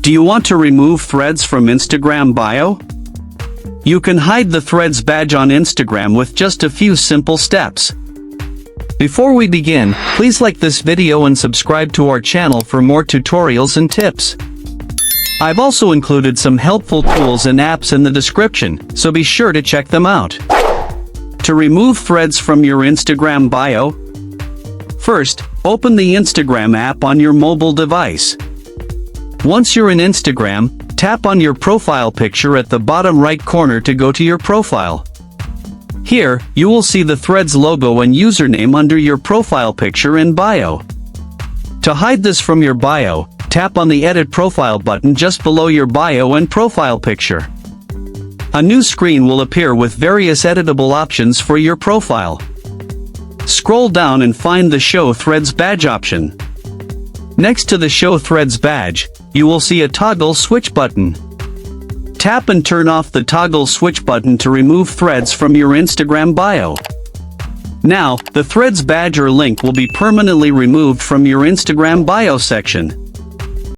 Do you want to remove threads from Instagram bio? You can hide the threads badge on Instagram with just a few simple steps. Before we begin, please like this video and subscribe to our channel for more tutorials and tips. I've also included some helpful tools and apps in the description, so be sure to check them out. To remove threads from your Instagram bio, first, open the Instagram app on your mobile device. Once you're in Instagram, tap on your profile picture at the bottom right corner to go to your profile. Here, you will see the Threads logo and username under your profile picture and bio. To hide this from your bio, tap on the Edit Profile button just below your bio and profile picture. A new screen will appear with various editable options for your profile. Scroll down and find the Show Threads Badge option. Next to the Show Threads Badge, you will see a toggle switch button. Tap and turn off the toggle switch button to remove threads from your Instagram bio. Now, the Threads badge or link will be permanently removed from your Instagram bio section.